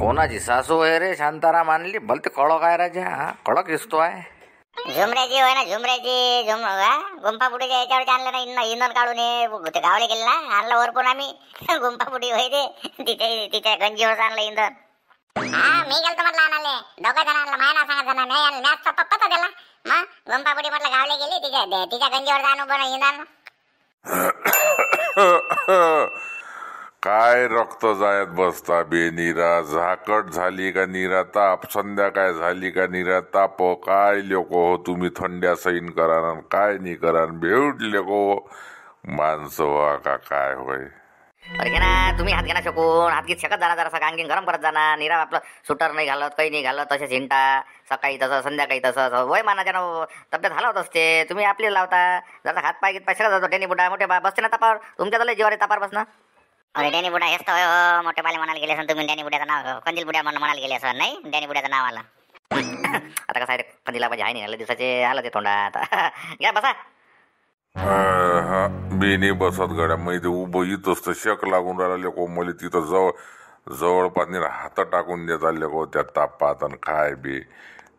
कोणाची सासू आहे रे शांताराम आणली भलते कडक आहे राजा. हा कडक दिसतो आहे. झुमऱ्याची होय ना, झुमऱ्याची गुंफापुटीच्या याच्यावर आणलं ना इंधन काढून ते गावले गेले ना, आणलं वरपून आम्ही गुंफापुटी होय ते तिच्या गंजीवर आणलं इंधन. हा मी गेलतो म्हटलं आणाले, दोघं जण आणलं, माय ना सांगा जण नाही आणलं, मॅच पत्ता दिला मग गुंफापुटी म्हटलं गावले गेली तिच्या गंजीवर जाणू बन इंधन. काय रक्त जायत बसता बे नीरा, झाकट झाली का नीरा ताप, संध्याकाळ झाली का नीरा ताप. काय लोक हो तुम्ही, थंड्या सैन करा काय नाही करा, भेटले को माणसं व्हा का काय होय. अरे घे ना तुम्ही, हात घे ना शकून, हात घेत शकत जाणार, जरा अंगी गरम करत जाणार. निरा आपलं सुटर नाही घालत, काही नाही घालत, तसेच हिंटा, सकाळी तसं संध्याकाळी तसंच वय मानाच्या ना तब्येत हलवत असते. तुम्ही आपली लावता जरा हात पाय घेत पैसे जातो. डेनी बुडा मोठे बसते ना तापावर, तुमच्या तर जीवारी तापावर बसणं. अरे डॅनी बुडा हेच तर मोठे बाले म्हणायला गेले असं तुम्ही. डॅनी बुड्याचं नाव कंदील बुड्या म्हणायला गेले असं नाही, डॅनी बुड्याचं नाव आलं. आता कसं आहे कंदीला पाहिजे आहे नाही आलं दिवसाचे आलं ते तोंडात. घ्या बसा. बेनी बसत गड्या मैदे उभं इथंच तर शेक लागून राहिला को मला तिथं जवळपास हात टाकून देत आले को त्या तापात. आणि काय बे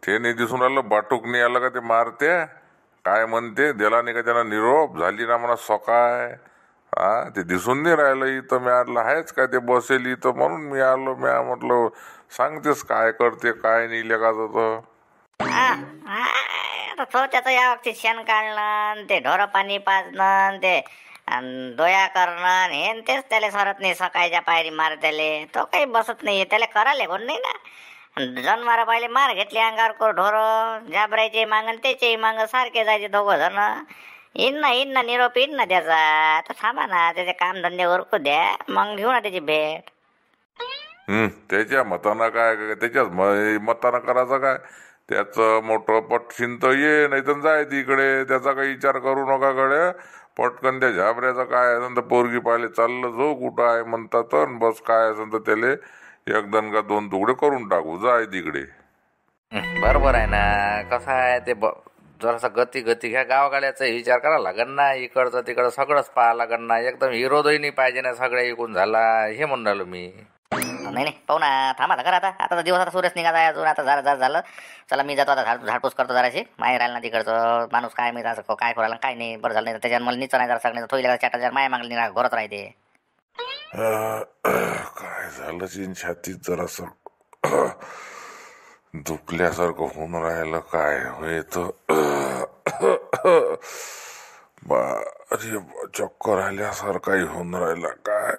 ते नाही दिसून राहिलं, बाटूक नाही आलं का ते मारते काय म्हणते, दिला नाही का त्यांना निरोप, झाली ना म्हणा सकाळ. हा ते दिसून नाही राहिलं इथं. मी आलं आहेच काय ते बसेल इथं म्हणून मी आलो. मी म्हटलं सांगतेस काय करते काय नाही लेखाचं तर. तो त्याचं या बाबतीत शेण काढणं, ते ढोरं पाणी पाजणं, ते दोया करणं, हे तेच त्याला सरत नाही. सकाळच्या पायरी मार त्याले, तो काही बसत नाही, त्याला करायला कोण नाही ना. जनावरं पाहिले मार घेतले अंगावर को ढोरं, जाबरायचे मागण त्याचे मागं सारखे जायचे दोघं जण. इन्न निरोप इन्न त्याचा. आता थांबा ना, त्याचे काम धंदे उरकू द्या, मग घेऊ ना त्याची भेट. त्याच्या मतानं काय, त्याच्याच मतानं करायचं काय. त्याचं मोठं पटशीन तर ये, नाही तर जाय तिकडे. त्याचा काही विचार करू नका गड्या. पटकन त्या झाबऱ्याचं काय असेल तर पोरगी पाहिले चाललं जो कुठं आहे म्हणतात, बस काय असेल तर त्याले एक दोन का दोन तुकडे करून टाकू, जाय तिकडे. बरोबर आहे ना. कसं आहे ते जरासं गती घ्या. गावगाड्याचा विचार करावा लागेल ना, इकडचं तिकडं सगळंच पाहावं लागेल ना. एकदम हिरोदही नाही पाहिजे ना सगळ्या इकून झाला, हे म्हणून राहिलो मी. नाही पाहू ना, थांबा करा आता तर दिवस आता सूर्यच निघाला आहे अजून. आता झालं चला मी जातो आता, झाडपूस करतो जराशी. माय राहिला ना तिकडचं माणूस काय माहिती असं काय करायला काय नाही. बरं झालं नाही त्याच्यावर मला नीच नाही जरा सगळं थोडी चाटा जर माया मागली नाही घोरत राहते. काय झालं चिन छातीत जरासं दुखल्यासारखं होऊन राहिलं. काय होय अरे चक्कर आल्यासारखंही होऊन राहिलं काय.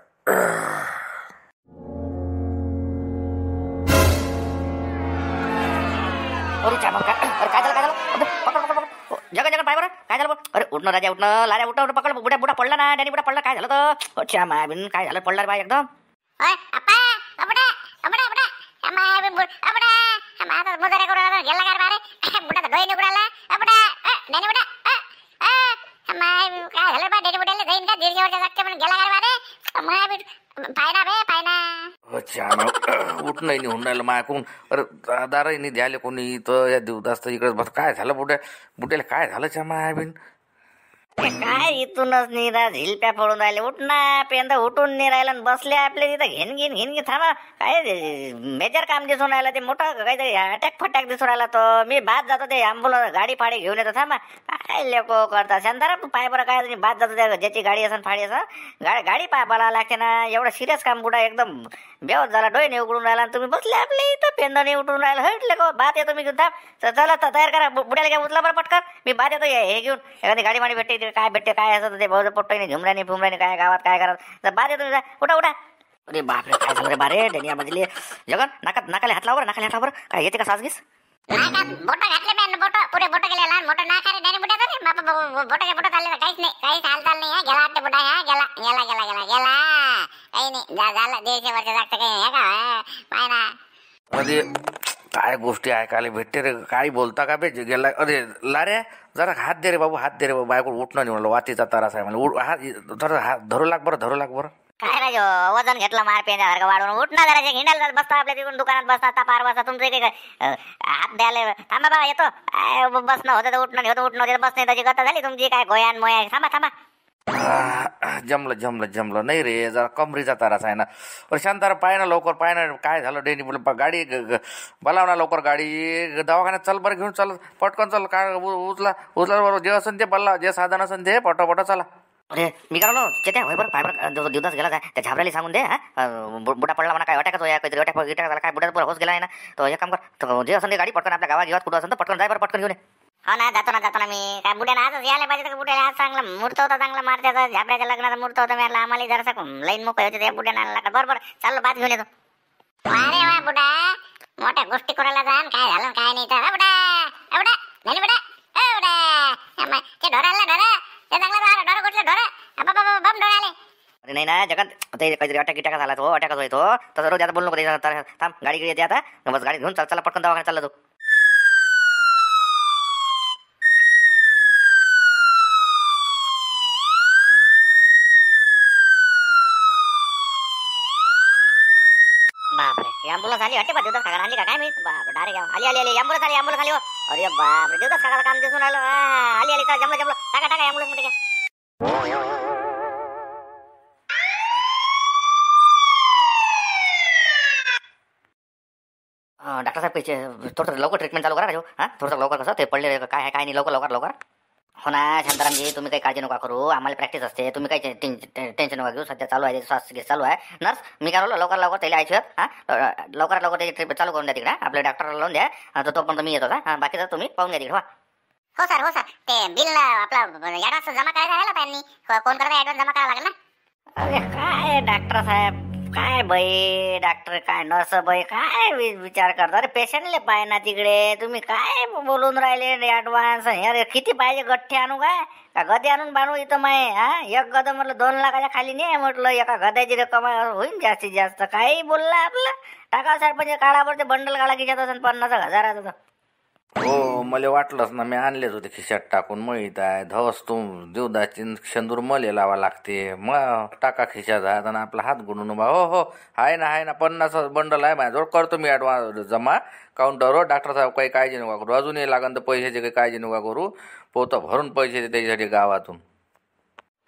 जगन पाय बरं काय झालं. अरे उठणं राजा उठणं, लाऱ्या उठणं पकड. बुडा पडला ना, डॅनी बुडा पडला. काय झालं तर अच्छा मायाबीन काय झालं, पडला रे बाय एकदम. उठणं नाही होऊन राहिलं मायाकून. अरे दारही नाही द्यायला कोणी इथं या दिवस इकडे बस. काय झालं बुड्याला काय झालं च्या मायाबीन. काय इथूनच निरा झिलप्या पडून राहिले. उठ ना पेंदा उठून नाही राहिला, बसले आपले तिथं घेन थांबा. काय मेजर काम दिसून राहिलं, ते मोठं काहीतरी अटॅक फटॅक दिसून राहिला. तो मी बाद जातो, ते ॲम्ब्युलन्स गाडी फाडी घेऊन येतो. थांबा काय लेको करता शांतारा तू पाय बरं. काय तुम्ही बाद जातो, त्या ज्याची गाडी असेल फाडी असं गाडी पाय बोलावं लागते ना. एवढं सिरियस काम बुडा एकदम बेवत झाला, डोळे नाही उघडून राहिला. तुम्ही बसले आपले इथं पेंदा नाही उठून राहिला. हटले को बात येतो मी घेऊन. थांब चला तयार करा, बुड्याला घ्या उचला बरं पटकन. मी बाद येतो हे घेऊन. एखादी गाडी माडी भेटते काय भेटते काय असं ते भाऊ पोट्ट झुमऱ्याने फुमऱ्याने काय गावात काय करत बाद येतो. उठा. अरे बापरे काय झालं रे बारे डेनिया बजली. जगन नाकाले हात लावर, नाकाले हात लावर. काय येते का साजगीस. बोट घातले बोट पुरे बोट गेले लहान मोठं ना खरे डॅनी बुड्या तरी बोट चालले काहीच नाही, काहीच हालचाल नाही. गेला वाटते बुडा. गेला काही नाही झालं. 150 वर्ष जागतं काही आहे का पाय ना. अरे काय गोष्टी ऐकायला भेटते रे. काय बोलता का बे गेला. अरे लाऱ्या जरा हात दे रे बाबू, हात दे रे बाबू. बायको उठणं नाही म्हणलं, वातीचा त्रास आहे मला. हात धरू लाग बरं. काय राजो वजन घेतलं मार पेंद्यासारखं वाढवून. उठ ना जरा हिंडायला बसता आपल्या तिकडून दुकानात बसता तापार बसता. तुमचं इथे हात द्यायला थांबा बाबा येतो. बसणं होतं तर उठणं होतं बस नाही त्याची गता झाली तुमची. काय गोयान मोया थांबा. जमलं जमलं जमलं नाही रे, जरा कमरीचा त्रास आहे ना. शांतारा पाय ना लवकर, पाय ना काय झालं डेनी गाडी बोलाव ना लवकर, गाडी दवाखान्यात चल बरं, घेऊन चल पटकन चल. काय उचला उचला बरोबर, जे असेल ते बल्ला, जे साधन असेल ते पटोपट चला. अरे मी काय म्हणलो चेत्या होय बरं, पाय बरं दिवस गेला काय त्या झाबऱ्याला सांगून दे. बुडा पडला म्हणा, काय अटॅकच होया, काहीतरी अटॅक झाला काय, बुड्यात होस गेला आहे ना. तो एक काम कर, जे असेल ते गाडी पटकन आपल्या गावात कुठं असेल तर पटकन जाय बरं, पटकन घेऊन ये. हो ना, जातो ना मी. काय बुड्यानं आजच यायला पाहिजे का? बुड्याला आज चांगला मुहूर्त होता, चांगला मारत्याचा झाबऱ्याच्या लग्नाचा मुहूर्त होता. मी आम्हाला जरासा लाईन मोकळी होती, त्या बुड्यानं आणला का? बरोबर चाललो, बात घेऊन येतो. अरे वा बुडा, मोठ्या गोष्टी करायला जाण, काय झालं काय नाही तर. बुडा बुडा नाही बुडा, बुडा ते ढोराला ढोरा, ते चांगला ढोरा कुठलं ढोरा, बम ढोरा आले. अरे नाही ना जगात ते काहीतरी अटॅक झाला, तो अटॅकच होय तो तसं रोज आता बोलू नको. थांब गाडी येते आता, बस गाडी घेऊन चला पटकन दवाखान्यात चालला तो. बापरे, ॲम्ब्युलन्स आली वाटते. देवदास काका आली का काय माहित. बाप डायरेक्ट आली ॲम्ब्युलन्स आली हो. अरे बापरे, देवदास काकाचं काम दिसून आलं. आली का? जमलं टाका ॲम्ब्युलन्स मध्ये. डॉक्टर साहेब थोडंसं लवकर ट्रीटमेंट चालू करा राजू. हां थोडंसं लवकर, कसं ते पडले काय आहे काय नाही, लवकर. हो ना शांतारामजी, तुम्ही काही काळजी नका करू, आम्हाला प्रॅक्टिस असते. तुम्ही काही टेन्शन नका घेऊ, सध्या चालू आहे श्वास चालू आहे. नर्स मी काय बोललो, लवकर त्याला आयचं. हां लवकरात लवकर त्याची ट्रीटमेंट चालू करून द्या तिकडे, आपल्या डॉक्टरला लावून द्या. तर तोपर्यंत मी येतो का? बाकीचं तुम्ही पाहून घ्या तिकडे. हो सर, ते बिल आपला ॲडव्हान्स जमा करायचा आहे ना त्यांनी, कोण करता ॲडव्हान्स जमा करायला लागेल ना. अरे काय डॉक्टर साहेब, काय बाई डॉक्टर, काय नर्स बाई, काय विचार करता. अरे पेशंटले पाय ना तिकडे, तुम्ही काय बोलून राहिले ॲडव्हान्स. अरे किती पाहिजे, गठ्ठे आणू काय का गदे आणून बांधू इथं माय. हा एक गद म्हटलं 2 लाखाच्या खाली नाही म्हटलं, एका गद्याची रक्कम होईल जास्तीत जास्त. काही बोलला आपलं टाका सरपंच, काढावर ते बंडल काढा खिशात असेल 50,000. हो मला वाटलंच ना, मी आणलेच होते खिशात टाकून. मळीत आहे धवस तुम देवदाची शेंदूर मले लावा लागते, मग टाका खिशात हात आणि आपला हात गुणून उभा. हो आहे ना 50 बंडल आहे माझ्याजवळ, करतो मी ॲडव्हान्स जमा काउंटरवर. डॉक्टर साहेब काही काळजी नका करू, अजूनही लागन तर पैशाची काही काळजी नका करू, पोतं भरून पैसे त्याच्यासाठी गावातून.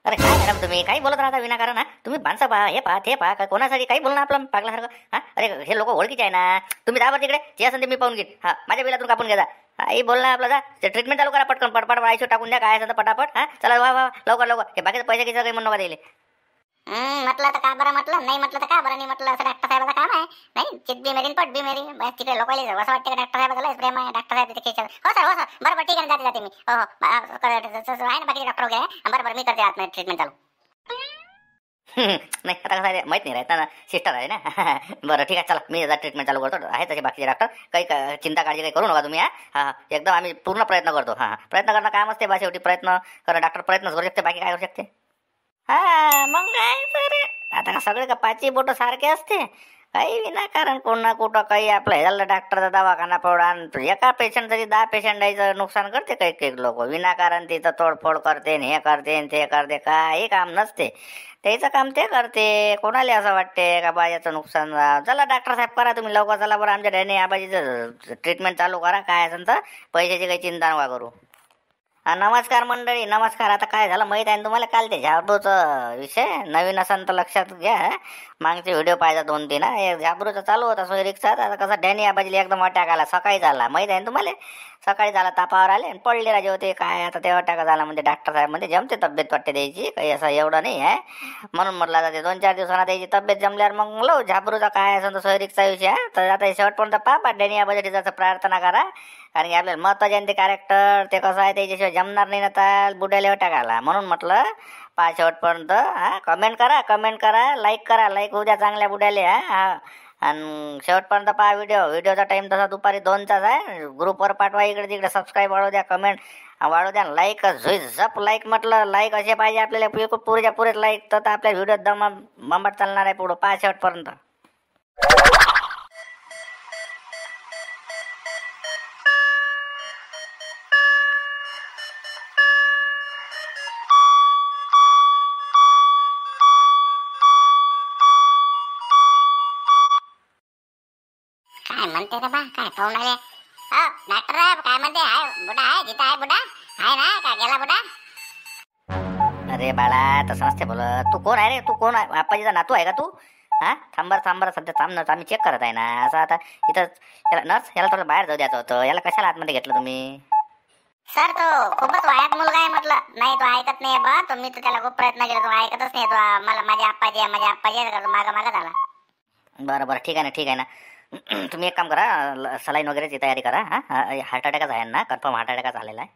अरे काय मॅडम तुम्ही काही बोलत राहता विनाकारण. तुम्ही माणसं पहा, हे पहा ते पहा, काय कोणासाठी काही बोलणं आपलं पागल्यासारखं. हा अरे हे लोक ओळखीचे आहे ना, तुम्ही दाबा तिकडे जे असेल ते मी पाहून घेईन. हा माझ्या बिलातून कापून घ्या. आई बोलणं आपलं जा, ते ट्रीटमेंट चालू करा पटकन, पटपट आयशो टाकून द्या, काय असेल तर पटापट. हा चला वा लवकर हे बाकीचे पैसे किती काही म्हणू नका दिले. म्हटलं तर का बरं, म्हटलं नाही म्हटलं तर का बरं नाही म्हटलं. असं डॉक्टर साहेबाचं काम आहे. नाही चित बी मेरी पट बी मेरी, बस तिकडे लोकांना असं वाटतं का डॉक्टर साहेबाचं लयच प्रेम आहे, डॉक्टर साहेब तिथे खिशात. हो सर बरोबर ठीक आहे, जाते मी. हो आहे ना बाकीचे डॉक्टर वगैरे. बरोबर मी करते आतमध्ये ट्रीटमेंट चालू. नाही आता कसं आहे माहीत नाही राहता ना, सिस्टर आहे ना. बरं ठीक आहे चला, मी ट्रीटमेंट चालू करतो. आहे तसे बाकीचे डॉक्टर, काही चिंता काळजी काही करू नका तुम्ही. हां एकदम आम्ही पूर्ण प्रयत्न करतो. हां प्रयत्न करणं काम असते बा, शेवटी प्रयत्न करणं. डॉक्टर प्रयत्नच करू शकते, बाकी काय करू शकते. हा मग काय तर आता का सगळे का 5 बोटं सारखे असते, काही विनाकारण कोण ना कुठं काही आपलं हे झालं डॉक्टरचा दवाखाना पडा, एका पेशंट तरी 10 पेशंटाचं नुकसान करते. काही लोक विनाकारण तिथं तोडफोड करते, हे करते ते करते, काही काम नसते त्याचं काम ते करते. कोणाला असं वाटते का बा याचं नुकसान. चला डॉक्टर साहेब करा तुम्ही लवकर, चला बरं आमच्या डॅने आबाजीचं ट्रीटमेंट चालू करा. काय असेल तर पैशाची काही चिंता नका करू. नमस्कार मंडळी, नमस्कार. आता काय झालं माहीत आहे तुम्हाला, काल ते झाबरूचा विषय नवीन असेल तर लक्षात घ्या. मागचे व्हिडिओ पाहिजे 2-3. झाबरूचा चालू होता सोयरिक्षात. आता कसं डॅनी आबाजीला एकदम अटॅक आला, सकाळी झाला माहीत आहे तुम्हाला. सकाळी झाला, तापावर आले आणि पडले राजे होते. काय आता ते अटॅक झाला म्हणजे डॉक्टर साहेब म्हणजे जमते तब्येत वाटते द्यायची, काही असं एवढं नाही आहे. म्हणून म्हटलं आता ते 2-4 दिवसांना त्याची तब्येत जमल्यावर मग लो झाबरूचा काय असेल तर सोयरिकचा विषय. तर आता शेवटपर्यंत पापा डॅनी आबाजी त्याचं प्रार्थना करा, कारण की आपल्याला महत्त्वाचे आहे ते कॅरेक्टर. ते कसं आहे त्याच्याशिवाय जमणार नाही ना, तर बुड्याला अटॅक आला. म्हणून म्हटलं पहा शेवटपर्यंत. कमेंट करा, लाईक होऊ द्या चांगल्या बुड्याले. आणि शेवटपर्यंत पहा व्हिडिओचा टाईम तसा दुपारी 2चा आहे. ग्रुपवर पाठवा, इकडे तिकडे सबस्क्राईब वाढू द्या, कमेंट वाढू द्या, लाईक झप लाईक म्हटलं लाईक असे पाहिजे आपल्याला पुरेच्या पुरेच लाईक, तर आपल्या व्हिडिओ बंबाट चालणार आहे पुढं. पहा शेवटपर्यंत. काय म्हणते रे बा, काय पाहून आले. डॉक्टर साहेब काय म्हणते, हाय बुडा आहे जिथं आहे बुडा आहे ना, काय गेला बुडा. अरे बाळा तसं नसते बोलत. तू कोण आहे रे? तू कोण आहे? आप्पाजीचा नातू आहे का तू? हा थांब बरं सध्या थांब ना, आम्ही चेक करत आहे ना. असं आता इथं याला नर्स याला थोडं बाहेर जाऊ द्यायचं होतं. याला कशाला आतमध्ये घेतलं तुम्ही? सर तो खूपच वायात मुलगा आहे म्हटलं. नाही तो ऐकत नाही बा. तो मी तर त्याला खूप प्रयत्न केला, तो ऐकतच नाही. तो मला माझे आप्पाजी आहे मागा मागा झाला. बरं ठीक आहे ना. तुम्ही एक काम करा, सलाईन वगैरेची तयारी करा. हा हार्ट अटॅकच आहे ना, कन्फर्म हार्ट अटॅकच आलेला आहे.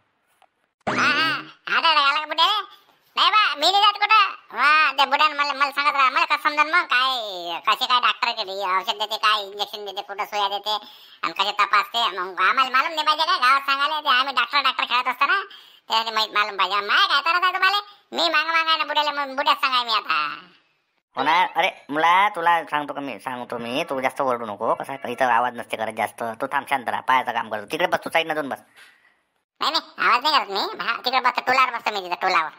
आता आला का बुड्या? नाही बा मी नाही जात कुठं. त्या बुड्यानं मला सांगत राहा. मला कसं समजा मग काय कसे काय डॉक्टर केली औषध देते, काय इंजेक्शन देते, कुठं सुया देते आणि कसे तपासते. मग आम्हाला मालूम नाही पाहिजे काय गावात सांगायला? ते आम्ही डॉक्टर खेळत असताना त्यासाठी माहित मालूम पाहिजे. माय काय करत आहे तुम्हाला? मी मागाय ना बुड्याला, मग बुड्यात सांगाय मी आता. हो ना. अरे मुला तुला सांगतो मी तू जास्त ओरडू नको. कसं आहे इथं आवाज नसते करत जास्त. तू थांब शांत राहा, पायाचं काम करतो. तिकडे बस, तू साईड जाऊन बस. नाही आवाज नाही करत मी. तिकडे बसतो टोलावर बसतो मी, तिथं टोलावर.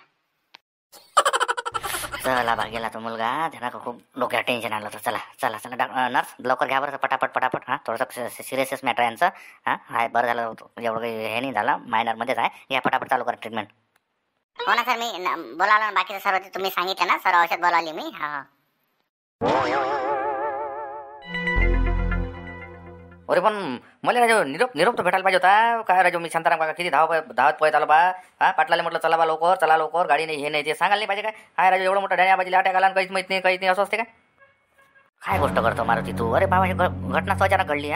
चला बा गेला तो मुलगा. त्यांना खूप डोक्यात टेन्शन आलं. तर चला नर्स लवकर घ्या बरं पटापट. हा थोडंसं सिरियस मॅटर यांचं. हाय बरं झालं एवढं काही हे नाही झालं, मायनरमध्येच आहे. या पटापट चालू करा ट्रीटमेंट. हो ना सर, मी बोलावलं ना बाकीचं सर्व ते तुम्ही सांगितलं ना सर, औषध बोलावली मी. हा अरे पण मला राजू निरोप तर भेटायला पाहिजे होता. काय राजू मी शांताराम काका किती धावत पळत आलो बा. पाटलाला म्हटलं चला लवकर गाडी नाही हे नाही ते सांगायला नाही पाहिजे काय राजू? एवढं मोठं डॅण्याबाजीला अटॅक आला काहीच माहित नाही असं असते काय गोष्ट करतो मारुती तू? अरे बाबा हे घटना अचानक घडली.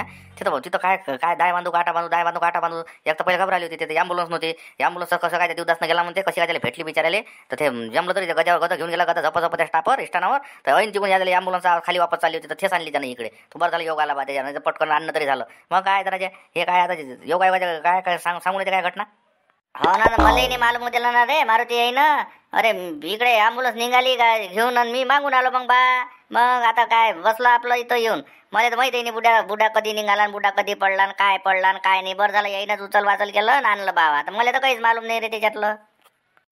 तिथं काय दाय बांधू काटा बांधू. एक तर पहिले घबराली होती. तिथे ॲम्ब्युलन्स नव्हती. ॲम्ब्युलन्स कसं काय दिवदासनं गेला म्हणते, कशी काय त्याला भेटली बिचारायले. तर ते जमलं तरी गजावर गदा घेऊन गेला, गदा झप त्या स्टाफवर तर ऐन तिकून यायला ॲम्ब्युलन्स खाली वापस चालली होती. तर तेच आणली त्याने इकडे. तू बरं झालं योग आला बा त्याच्यानं, पटकन आणणं तरी झालं. मग काय जरा हे काय आता योगायोगाच्या काय सांगून येते काय घटना? हो ना मलाही नाही मालूम होते ना रे मारुती आहे ना. अरे इकडे ॲम्ब्युलन्स निघाली काय घेऊन आणि मी मागून आलो मग आता काय बसलो आपलं इथं येऊन. मला तर माहिती नाही बुड्या कधी निघाला, बुड्या कधी पडला आणि काय नाही. बरं झालं येईनच उचल वाचल केलं आणि आणलं बाबा. तर मला तर काहीच मालूम नाही रे त्याच्यातलं.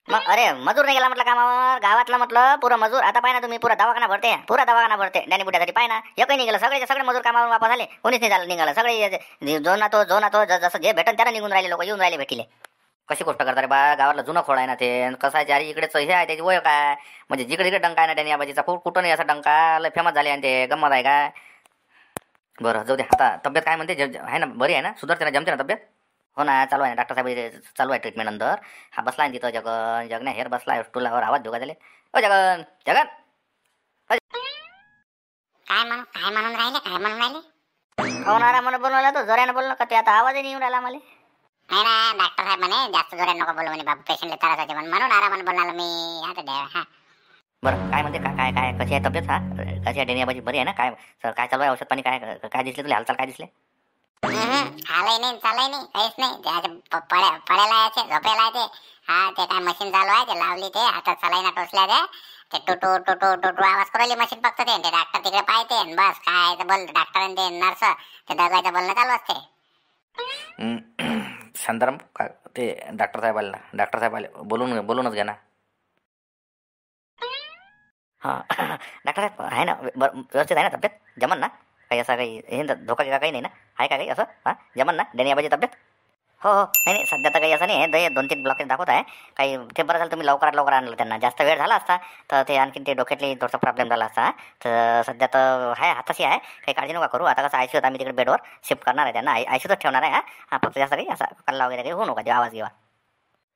मग अरे मजूर नाही गेला म्हटलं कामावर गावातला म्हटलं पुरा मजूर. आता पाय ना तुम्ही पुरा दवाखाना भरते डॅनी बुड्यासाठी. पाय ना एकही नाही गेलं. सगळे मजूर कामावर वापस आले. कोणीच नाही झालं निघालं. सगळे जो ना तो जसं जे भेटन त्याला निघून राहिले लोक, येऊन राहिले भेटीले. कशी गोष्ट करता रे बा? गावातला जुना खोड आहे ना ते. कसं आहे अरे इकडेच हे आहे त्याची वय काय म्हणजे जिकडे डंका आहे ना डॅनी आबाजीचा कुठं नाही असा डंका लय फेमस झाले आणि ते गंमत आहे काय. बरं जाऊ दे. आता तब्येत काय म्हणते? आहे ना बरी आहे ना? सुधारते ना? जमते ना तब्येत? हो ना चालू आहे ना डॉक्टर साहेब चालू आहे ट्रीटमेंट. नंतर हा बसला आहे तिथं जगन हेर बसला आहे टुलावर. आवाज धोका झाले. ओ जगन काय म्हणून राहिले? होणारा म्हणून बोलवला तो जोऱ्यानं बोललो का ते? आता आवाजही नाही येऊन राहिला मला. नाही ना डॉक्टर साहेब म्हणे जास्त जोरात नको बोलू म्हणे बाबू, पेशंटला त्रास होते म्हणून आरामानं बोलणार मी. आता द्या. बरं काय म्हणते काय कशी आहे तब्येत? कशी आहे डेनियाबाजी? बरी आहे ना? काय सर काय चालू आहे? औषध पाणी काय दिसले तुला? हालचाल काय दिसले? हालही नाही चालही नाही काहीच नाही. पडायला यायचे झोपायला यायचे. ते काय मशीन चालू आहे ते लावली, ते आता सलाईना टोचल्या ते टोटो आवाज करू मशीन फक्त. ते डॉक्टर तिकडे पाहते बस. काय बोल डॉक्टर ते नर्स ते दगायचं बोलणं चालू असते. शांताराम का ते डॉक्टर साहेब आले बोलूनच घ्या ना. हां डॉक्टर साहेब आहे ना? व्यवस्थित आहे ना तब्येत? जमन ना? काही असं काही हे धोका काही नाही ना? आहे का काही असं? जमन ना डेनियाबाजी तब्येत? हो नाही सध्या तर काही असं नाही आहे. 2-3 ब्लॉकेज दाखवत आहे काही. ते बरं झालं तुम्ही लवकरात आणलं त्यांना. जास्त वेळ झाला असता तर ते आणखीन ते डोक्यातली थोडासा प्रॉब्लेम झाला असता. तर सध्या तर आहे हाताशी आहे, काही काळजी नका करू. आता कसं आयसीयूत आम्ही तिकडे बेडवर शिफ्ट करणार आहे त्यांना. आयसीयूतच ठेवणार आहे. फक्त जास्त काही असा कल्ला वगैरे काही होऊ नका, आवाज घेवा.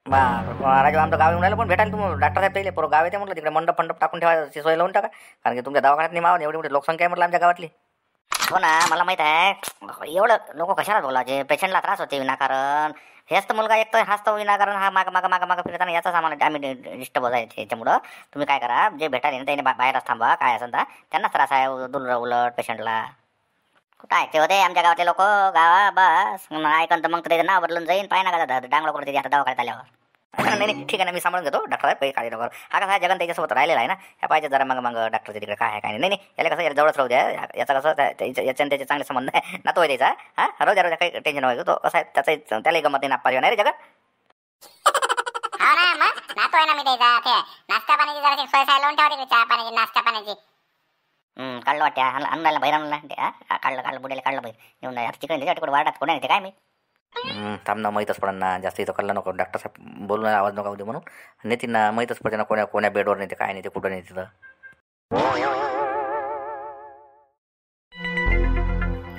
राजू आमचं गाव येऊन राहिलं पण भेटायला तुम्ही डॉक्टर साहेब पहिले गाव येते म्हटलं. तिकडे मंडप टाकून ठेवायची सोय लावून टाका. कारण की तुमच्या दवाखान्यात नाही मावून एवढी मोठी लोकसंख्या आहे म्हटलं आमच्या गावातली. हो ना मला माहित आहे. एवढं लोक कशाला बोलायचे? पेशंटला त्रास होते विनाकारण. हेच तर मुलगा एक तर हाच तर विनाकारण हा माग फिरताना याचाच आम्हाला आम्ही डिस्टर्ब होत याच्यामुळं. तुम्ही काय करा, जे भेटायला ना त्याने बाहेरच थांबा. काय असेल तर त्यांनाच त्रास आहे उलट पेशंटला. कुठं ऐकते होते आमच्या गावातले लोक गावा बस ऐकन तर मग त्याचं नाव बदलून जाईन. पाय ना का डांगलो करून आता दवाखान्यात आल्यावर. नाही ठीक आहे ना, मी सांभाळून घेतो डॉक्टर काही काळजी नको. हा कसा जगन त्याच्यासोबत राहिलेला आहे ना. ह्या पाहिजे जरा मग डॉक्टरच्या तिकडे काय आहे काय नाही. याला कसं याला जवळच राहू द्या. याचा कसं याच्या त्याचे चांगले संबंध आहे ना, तो आहे त्याचा. राहू द्या काही टेन्शन व्हायचं. तो कसं आहे त्याचा त्यालाही गमत नाही नापारी नाही रे जगन. हो ना मग नातो आहे ना मी त्याचा. ते नाश्ता पाण्याची जरा सोय लावून ठेवा. चहा पाण्याची नाश्ता पाण्याची काढलं वाटते. आणला बाहेर आणला काढलं बुड्याला काढलं बाहेर येऊन चिकन त्याच्याकडे वाढत कोणा येते काय मी. थांब ना, माहीतच पडन ना. जास्त इथं कल्ला नको. डॉक्टर साहेब बोलून आवाज नका दे म्हणून. नेतील ना, माहीतच पडते ना कोण्या कोण्या बेडवर नेते, काय नेते, कुठं नेते तिथं.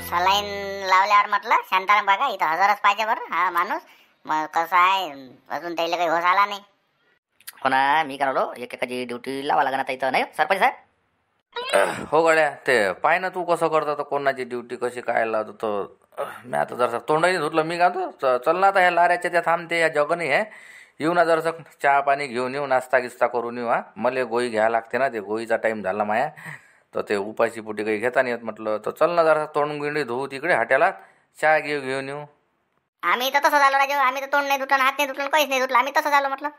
सलाईन लावल्यावर म्हटलं शांताराम बघा इथं हजरच पाहिजे बरं हा माणूस. मग कसं आहे अजून त्याला काही होश आला नाही. हो ना, मी काय म्हणलो एकेकाची ड्युटी लावा लागणार आता इथं, नाही सरपंच साहेब? हो गड्या, ते पाय ना तू कसं करतो तर कोणाची ड्युटी कशी काय लावतो तर मी आता जरासं तोंडही धुतलं. मी का तो चल ना आता ह्या लाऱ्याच्या त्या थांबते या जगनी हे येऊ ना, जरासं चहा पाणी घेऊन येऊ, नाश्ता गिस्ता करून येऊ. हा मला गोळी घ्यायला लागते ना, ते गोळीचा टाईम झाला माया, तर ते उपाशी पोटी काही घेता नाही येत म्हटलं. तर चल ना जरासं तोंड गिंडी धुवू तिकडे हॉटेलात, चहा घेऊन येऊ. आम्ही तर तसं झालो राजू. आम्ही तर तोंड नाही धुतलं, हात नाही धुतलं, काहीच नाही धुतलं. आम्ही तसं झालो म्हटलं.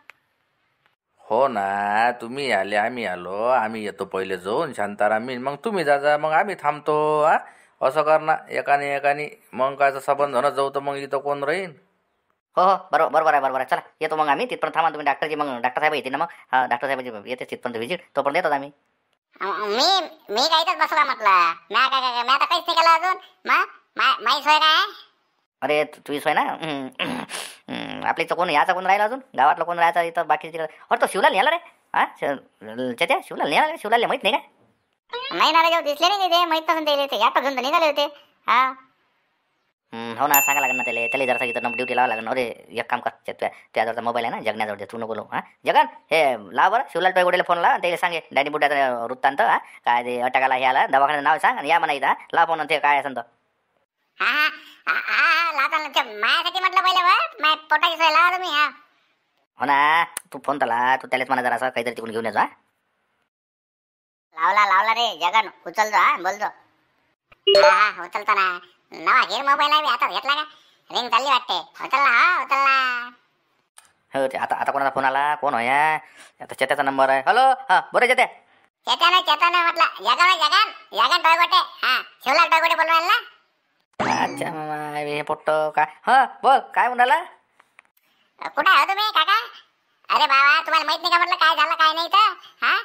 हो ना, तुम्ही आले आम्ही आलो, आम्ही येतो पहिले जाऊन शांताराम, मग तुम्ही जा, मग आम्ही थांबतो. हा असं कर ना, एकाने मग काय सबंध झालं जाऊ तर मग इथं कोण राहीन. हो हो, बरोबर आहे. चला येतो मग आम्ही तिथपर्यंत. थांबा तुम्ही डॉक्टरची, मग डॉक्टर साहेब येते ना. मग हा डॉक्टर साहेबांची येते तिथपर्यंत व्हिजिट, तोपर्यंत येतात आम्ही. मी काय इथंच बसला म्हटलं. मी आता काहीच नाही केलं अजून. माई सोय काय? अरे तुझी सोय ना. आपल्या इथं कोण याचा कोण राहिला अजून, गावातला कोण राहायचा इथं बाकी तिकडे? अरे तो शिवलाल नेला रे. हा त्या शिवलाल नेला रे. शिवलालला माहीत नाही काय? नाही ना रे, दिसले नाही ते. माहीत नसून ते यात घेऊन निघाले होते. हा हो ना, सांगा लागेल ना त्याला जरा इथं ड्युटी लावा लागेल. अरे एक काम कर, त्याजवळचा मोबाईल आहे ना जगण्याजवळ, तू नको बोलू. हा जगन हे लाव बरं, शिवलाल टोयगोडेला फोन लाव, त्याला सांगे डॅडी बुड्याचा वृत्तांत. हा काय ते अटकाला हे आला, दवाखान्याचं नाव सांग आणि या म्हणा इथं. लाव फोन ते काय असेल तर. हा लावता माझ्यासाठी म्हटलं पहिले माझ्या पोटाची सोय लावा तुम्ही. हा हो ना, तू फोन तला, तू त्यालाच म्हणा जरा असं काहीतरी तिकडून घेऊन येतो. लावला रे जगन, उचलतो. हा बोलतो. हा उचलतो ना. नवा घेर मोबाईल आहे हातात घेतला का? रिंग चालली वाटते. उचलला. हो ते आता कोणाचा फोन आला, कोण होया? आता चेत्याचा नंबर आहे. हॅलो, हा बरं चेत्या म्हटलं. जगन टोयगोटे. हा शिवलाल टोयगोटे बोलून राहिला ना. अच्छा मामा हे पोट्ट काय? हा बोल, काय म्हणाला? कुठे आहे तुम्ही काका? अरे बाबा तुम्हाला माहित नाही का म्हटलं काय झालं काय नाही तर? हा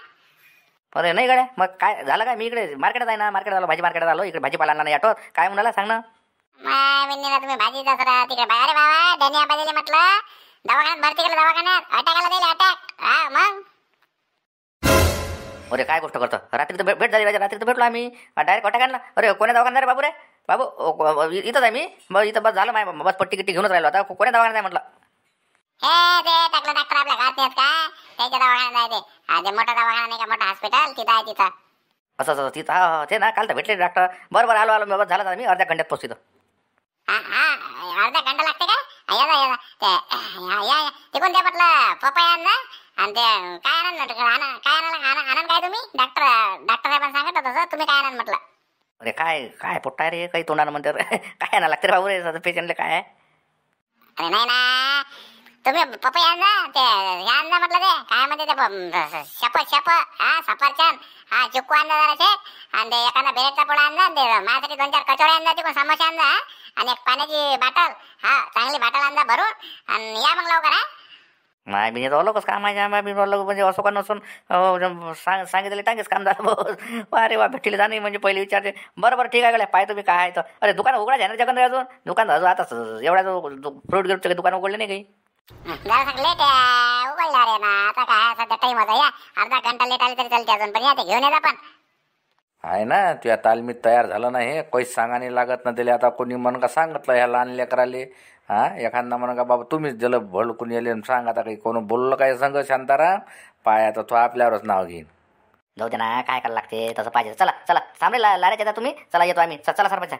अरे नाही गड्या, मग काय झालं काय? मी इकडे मार्केटात आहे ना, मार्केटात आलो, भाजी मार्केटात आलो. इकडे भाजीपाला आणला नाही ऑटोत. काय म्हणाला सांग ना. विनीला तुम्ही भाजी दसरा तिकडे. अरे बाबा डॅनी आबाजीले म्हटलं दवाखान्यात भरती केलं, दवाखान्यात अटॅक आला त्याला, अटॅक. हा मग अरे काय गोष्ट करतो? रात्री तर भेट झाली पाहिजे. रात्री तर भेटलो आम्ही, डायरेक्ट अटॅक आणला. अरे कोण्या दवाखान्यात रे बाबू? रे बाबू इथंच आहे मी. मग इथं बस झालं माय, बस पट्टी गिट्टी घेऊनच राहिलो. आता कोण्या दवाखान्यात आहे म्हटलं? हे ते टाकलं डॉक्टर आपल्या घरात नाहीत का? त्याच्या दवाखान्यात आहे ते. हा ते मोठा दवाखाना नाही का, मोठा हॉस्पिटल तिथं आहे तिथं. असं तिथं हा ते ना, काल तर भेटले डॉक्टर. बरं आलो बस झालं. मी अर्ध्या घंट्यात पोहोचतो. अर्धा घंटा लागते का? ते कोणत्या म्हटलं पपया ना आणि ते काय आनंद काय तुम्ही? डॉक्टर साहेबांना सांगत तसं तुम्ही काय आनंद म्हटलं? अरे काय पोट्टा रे, काही तोंडानं म्हणते काय ना लागते रे बाबू रे पेशंटला काय? अरे नाही ना, तुम्ही पपया आणजा ते हे आणजा म्हटलं. ते काय म्हणते ते शप हा सफरचंद. हा चिक्कू आणजा जराशे आणि ते एखादा बेरेटचा पोळा आणजा. ते माझ्यासाठी 2-4 कचोरे आणजा, तिकडून समोसे आणजा आणि एक पाण्याची बाटल. हा चांगली बाटल आणजा भरून आणि या मग लवकर. हा माय बिनी तो लोकच काम आहे. माय बिन म्हणजे असं का नसून सांगितले टांगेच काम झालं. अरे वा भेटीला जाणे म्हणजे पहिले विचारते. बरं ठीक आहे गड्या, पाय तुम्ही काय आहे तर. अरे दुकान उघडा आहे ना जगन रे अजून? दुकान अजून आता एवढ्या फ्रूट गिफ्टचे दुकान उघडले नाही काही? जरा लेट उघडला रे ना. आता काय सध्या टाइम होता. या अर्धा घंटा लेट आले तरी चालते अजून, पण या ते घेऊन येत आपण. आहे ना तुझ्या तालमीत तयार झालं ना हे, काहीच सांगा नाही लागत ना त्याला. आता कोणी म्हण का सांगितलं ह्या लहान लेकराले. हा एखादा म्हण का बाबा तुम्हीच जल भडकून येले सांग. आता काही कोण बोललं काय सांग शांताराम? पाय आता तो आपल्यावरच नाव घेईन. जाऊ दे ना, काय करायला लागते तसं पाहिजे. चला थांबले लारायचे तुम्ही. चला येतो आम्ही. चला सरपंच.